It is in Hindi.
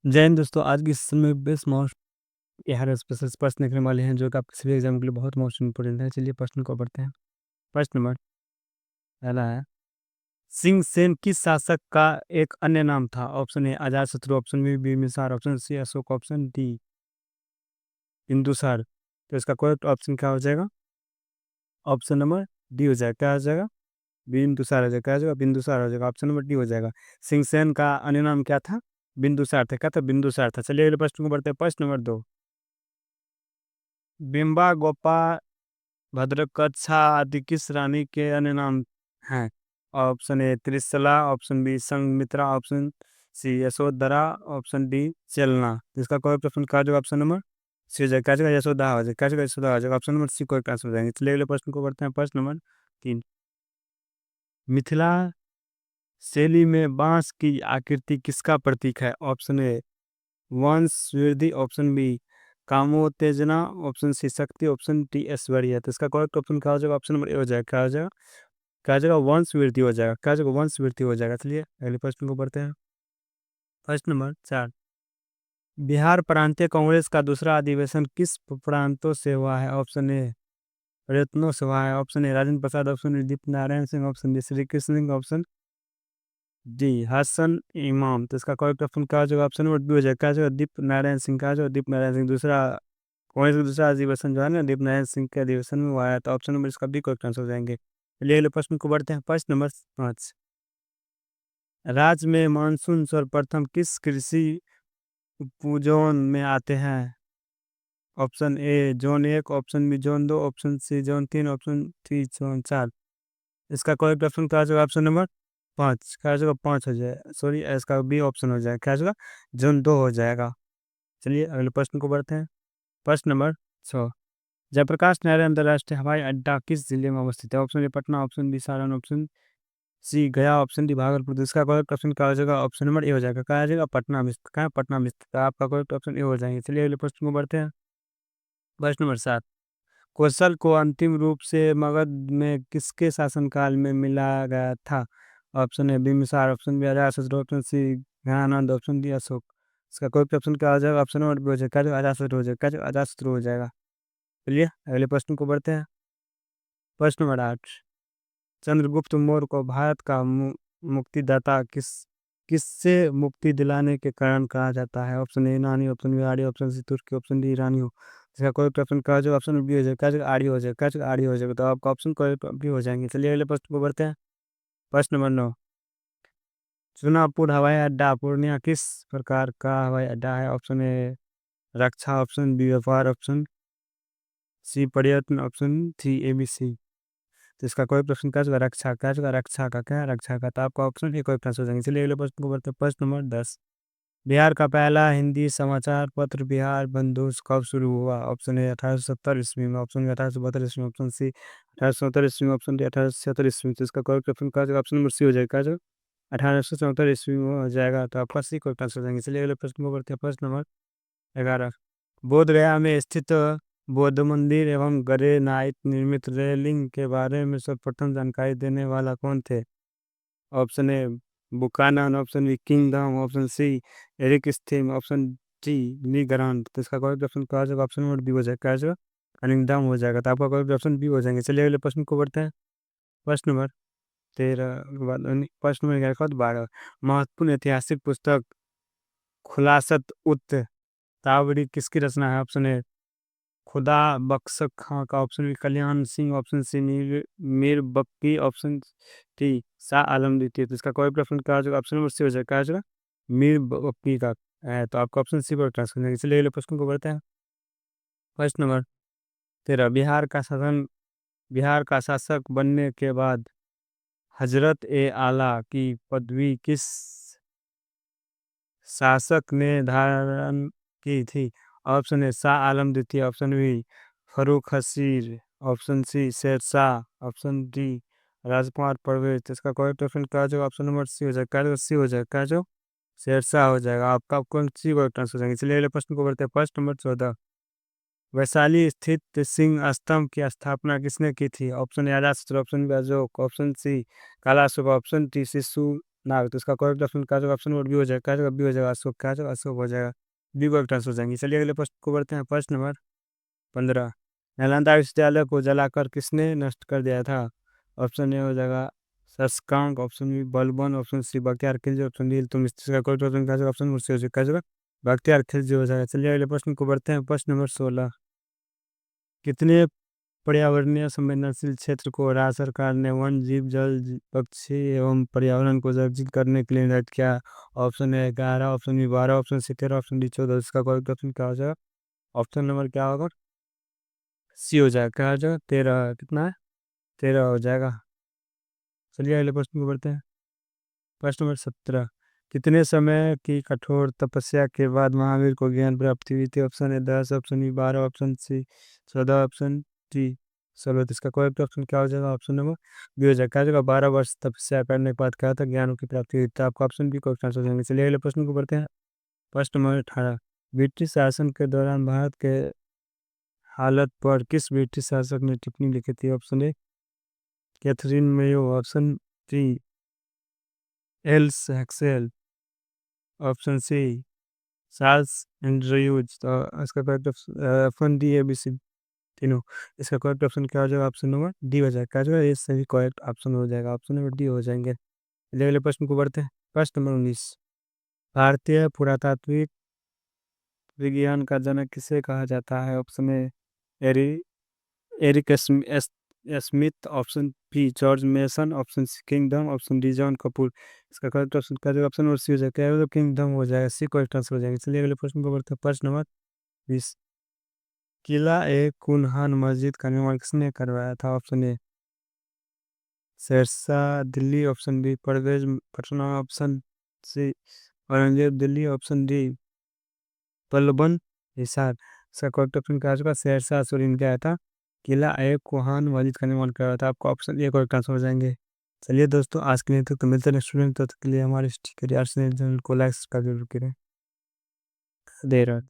जय हिंद दोस्तों। आज की सेशन में बेस्ट मोस्ट बिहार स्पेशल प्रश्न देखने वाले हैं जो कि आपके सभी एग्जाम के लिए बहुत मोस्ट इंपॉर्टेंट है। चलिए प्रश्न को पढ़ते हैं। प्रश्न नंबर पहला है, सिंहसेन किस शासक का एक अन्य नाम था? Option A Ajatashatru, option B Bimbisara, option C Ashoka, option D Bindusara. तो इसका करेक्ट ऑप्शन क्या हो जाएगा? ऑप्शन नंबर डी हो जाएगा। क्या हो जाएगा? बिंदुसार हो जाएगा। क्या हो जाएगा? बिंदुसार हो जाएगा। ऑप्शन नंबर डी हो जाएगा। सिंहसेन का अन्य नाम क्या था? बिंदुसार था। क्या था? बिंदुसार था। चलिए अगले प्रश्न को बढ़ते हैं। प्रश्न नंबर 2, बिंबा गोपा भद्रकच्छा आदि किस रानी के अन्य नाम हैं? Option A Trishala, option B Sanghamitra, option C Yashodhara, option D Chelna. जिसका कोई प्रश्न का जो ऑप्शन नंबर सी हो जाएगा। क्या जगह यशोदा हो जाएगा। क्या जगह यशोदा हो जाएगा। ऑप्शन नंबर सी कोई आंसर हो जाएंगे। चलिए अगले प्रश्न को बढ़ते हैं। प्रश्न नंबर 3, मिथिला शैली में बांस की आकृति किसका प्रतीक है? ऑप्शन ए वंश वृद्धि, ऑप्शन बी कामोत्तेजना, ऑप्शन सी शक्ति, ऑप्शन डी ऐश्वर्य। तो इसका करेक्ट ऑप्शन क्या हो जाएगा? ऑप्शन नंबर ए हो जाएगा। क्या हो जाएगा? क्या हो जाएगा? वंश वृद्धि हो जाएगा। क्या हो जाएगा? वंश वृद्धि हो जाएगा। चलिए अगले प्रश्न को पढ़ते हैं। प्रश्न नंबर 4, बिहार प्रांतीय कांग्रेस का दूसरा अधिवेशन किस प्रांतों से हुआ है? ऑप्शन ए रत्नों से हुआ है, option A Rajendra Prasad, option D Deep Narayan Singh, option D Shri Krishna Singh, option D Hasan Imam. तो इसका करेक्ट ऑप्शन क्या हो जाएगा? ऑप्शन नंबर बी हो जाएगा। क्या हो जाएगा? दीप नारायण सिंह। क्या हो जाएगा? दीप नारायण सिंह। दूसरा कांग्रेस का दूसरा अधिवेशन जो है ना, दीप नारायण सिंह के अधिवेशन में हुआ है। तो ऑप्शन नंबर इसका बी करेक्ट आंसर हो जाएंगे। चलिए अगले प्रश्न को बढ़ते हैं। प्रश्न नंबर 5, राज्य में मानसून सर्वप्रथम किस कृषि उपजोन में आते हैं? Option A zone 1, option B zone 2, option C zone 3, option D zone 4। इसका करेक्ट ऑप्शन क्या हो जाएगा? Option number 5। क्या हो जाएगा? 5 हो जाए, सॉरी इसका बी ऑप्शन हो जाएगा। क्या हो जाएगा? जोन 2 हो जाएगा। चलिए अगले प्रश्न को बढ़ते हैं। प्रश्न नंबर 6, जयप्रकाश नारायण अंतर्राष्ट्रीय हवाई अड्डा किस जिले में अवस्थित है? Option A Patna, option B Saran, option C Gaya, option D Bhagalpur. तो इसका करेक्ट ऑप्शन क्या हो जाएगा? ऑप्शन नंबर ए हो जाएगा। क्या आ जाएगा? पटना में स्थित। क्या है? पटना में स्थित। आपका करेक्ट ऑप्शन ए हो जाएंगे। चलिए अगले प्रश्न को बढ़ते हैं। प्रश्न नंबर 7, कौशल को अंतिम रूप से मगध में किसके शासनकाल में मिला गया था? Option A Bimbisara, option B Ajatashatru, option C Gyananand, option D Ashoka. इसका करेक्ट ऑप्शन क्या हो जाएगा? ऑप्शन नंबर बी हो जाएगा। क्या जो अजातशत्रु हो जाएगा। क्या जो अजातशत्रु हो जाएगा। चलिए अगले प्रश्न को बढ़ते हैं। प्रश्न नंबर 8, चंद्रगुप्त मौर्य को भारत का मुक्तिदाता किससे मुक्ति दिलाने के कारण कहा जाता है? ऑप्शन ए यूनानी, ऑप्शन बी आर्य, ऑप्शन सी तुर्की, ऑप्शन डी ईरानी हो। इसका कोई ऑप्शन का जो ऑप्शन बी हो जाएगा। क्या आर्य हो जाएगा। क्या आर्य हो जाएगा। तो आपका ऑप्शन कोई भी हो जाएंगे। चलिए अगले प्रश्न को बढ़ते हैं। प्रश्न नंबर 9, चुनापुर हवाई अड्डा पूर्णिया किस प्रकार का हवाई अड्डा है? ऑप्शन ए रक्षा, ऑप्शन बी व्यापार, ऑप्शन सी पर्यटन, ऑप्शन सी एबीसी। तो इसका कोई प्रश्न का जो रक्षा का जो रक्षा का क्या है? रक्षा का। तो आपका ऑप्शन एक कोई प्रश्न हो जाएंगे। चलिए अगले प्रश्न को बढ़ते हैं। प्रश्न नंबर 10, बिहार का पहला हिंदी समाचार पत्र बिहार बंधुस कब शुरू हुआ? ऑप्शन ए 1870 ईस्वी में, ऑप्शन बी 1872 ईस्वी में, ऑप्शन सी 1870 ईस्वी में, ऑप्शन डी 1876 ईस्वी में। तो इसका करेक्ट ऑप्शन का जो ऑप्शन नंबर सी हो जाएगा। जो 1874 ईस्वी में हो जाएगा। तो आपका सी करेक्ट आंसर हो जाएंगे। चलिए अगले प्रश्न को बढ़ते हैं। प्रश्न नंबर 11, बोध गया में स्थित बौद्ध मंदिर एवं ग्रेनाइट निर्मित रेलिंग के बारे में सर्वप्रथम जानकारी देने वाला कौन थे? Option A Buchanan, option B kingdom, option C Eric Steam, option D Lee Grant. तो इसका करेक्ट ऑप्शन क्या हो जाएगा? ऑप्शन नंबर बी हो जाएगा। क्या हो जाएगा? कनिंगडम हो जाएगा। तो आपका करेक्ट ऑप्शन बी हो जाएंगे। चलिए अगले प्रश्न को बढ़ते हैं। प्रश्न नंबर 13 के बाद प्रश्न नंबर 11 के बाद 12, महत्वपूर्ण ऐतिहासिक पुस्तक खुलासत उत तावरी किसकी रचना है? ऑप्शन ए खुदा बख्श खां का, option B Kalyan Singh, option C Mir Bakhti, option D Shah Alam द्वितीय। तो इसका कोई प्रश्न का जो ऑप्शन नंबर सी हो जाएगा। क्या हो जाएगा? मीर बख्ती का है। तो आपका ऑप्शन सी पर ट्रांसफर करेंगे। इसलिए अगले प्रश्न को बढ़ते हैं। प्रश्न नंबर 13, बिहार का शासक बनने के बाद हजरत ए आला की पदवी किस शासक ने धारण की थी? ऑप्शन ए शाह आलम द्वितीय, option B Farooq Hasir, option C Sher Shah, option D Rajkumar Parvez. तो इसका करेक्ट ऑप्शन क्या जो ऑप्शन नंबर सी हो जाएगा। क्या सी हो जाएगा। क्या जो शेर शाह हो जाएगा। आपका कौन सी करेक्ट आंसर हो जाएंगे। चलिए अगले प्रश्न को बढ़ते हैं। प्रश्न नंबर 14, वैशाली स्थित सिंह स्तंभ की स्थापना किसने की थी? Option A Ajatashatru, option B Ashoka, option C काला सूबा, ऑप्शन डी शिशु नाग, तो इसका करेक्ट ऑप्शन क्या होगा? ऑप्शन नंबर बी हो जाएगा। क्या होगा? बी हो जाएगा। अशोक, क्या होगा? अशोक हो जाएगा। बी करेक्ट आंसर हो जाएंगे। चलिए अगले प्रश्न को बढ़ते हैं। प्रश्न नंबर 15। नालंदा विश्वविद्यालय को जलाकर किसने नष्ट कर दिया था? ऑप्शन ए हो जाएगा Shashank, option B Balban, option C Bakhtiyar Khilji, option D Iltutmish. इसका करेक्ट ऑप्शन क्या होगा? ऑप्शन नंबर सी हो जाएगा। क्या होगा? बख्तियार खिलजी हो जाएगा। चलिए अगले प्रश्न को बढ़ते हैं। प्रश्न नंबर 16। कितने पर्यावरणीय संवेदनशील क्षेत्र को राज्य सरकार ने वन, जीव, जल, पक्षी एवं पर्यावरण को संरक्षित करने के लिए निर्धारित किया? Option A 11, option B 12, option C 13, option D 14। इसका करेक्ट ऑप्शन क्या हो जाएगा? ऑप्शन नंबर क्या होगा? सी हो जाएगा। क्या हो जाएगा? 13, कितना है? 13 हो जाएगा। चलिए अगले प्रश्न को बढ़ते हैं। प्रश्न नंबर 17। कितने समय की कठोर तपस्या के बाद महावीर को ज्ञान प्राप्ति हुई थी? Option A 10, option B 12, option C 14, option D 16। तो इसका करेक्ट ऑप्शन क्या हो जाएगा? ऑप्शन नंबर बी हो जाएगा। क्या हो जाएगा? 12 वर्ष तपस्या करने के बाद क्या था? ज्ञान की प्राप्ति हुई। तो आपका ऑप्शन बी को आंसर हो जाएंगे। चलिए अगले प्रश्न को बढ़ते हैं। प्रश्न नंबर 18। ब्रिटिश शासन के दौरान भारत के हालत पर किस ब्रिटिश शासक ने टिप्पणी लिखी थी? Option A Catherine Mayo, option B एल्स एक्सेल, ऑप्शन सी चार्ल्स एंड्रयूज। तो इसका करेक्ट ऑप्शन डी है, बी सी तीनों। इसका करेक्ट ऑप्शन क्या हो जाएगा? ऑप्शन नंबर डी हो जाएगा। क्या हो जाएगा? ये सही करेक्ट ऑप्शन हो जाएगा। ऑप्शन नंबर डी हो जाएंगे। चलिए अगले प्रश्न को बढ़ते हैं। प्रश्न नंबर 19। भारतीय पुरातात्विक विज्ञान का जनक किसे कहा जाता है? ऑप्शन ए एरी Eric Smith, option B George Mason, option C kingdom, option D John Kapoor. इसका करेक्ट ऑप्शन क्या होगा? ऑप्शन नंबर सी हो जाएगा। क्या होगा? किंगडम हो जाएगा। सी करेक्ट आंसर हो जाएगा। चलिए अगले प्रश्न को बढ़ते हैं। प्रश्न नंबर 20। किला ए कुनहान मस्जिद का निर्माण किसने करवाया था? Option A Shershah Delhi, option B Parvez Patna, option C Aurangzeb Delhi, option D Pallavan Hisar. इसका करेक्ट ऑप्शन क्या होगा? शेरशाह सूरी ने क्या था? किला ए कुहान मस्जिद का निर्माण कराया था। आपको ऑप्शन ए करेक्ट आंसर हो जाएंगे। चलिए दोस्तों, आज के लिए तक तो मिलते हैं स्टूडेंट, तब तक के लिए हमारे स्टिकर यार चैनल को लाइक कर जरूर करें। दे रहा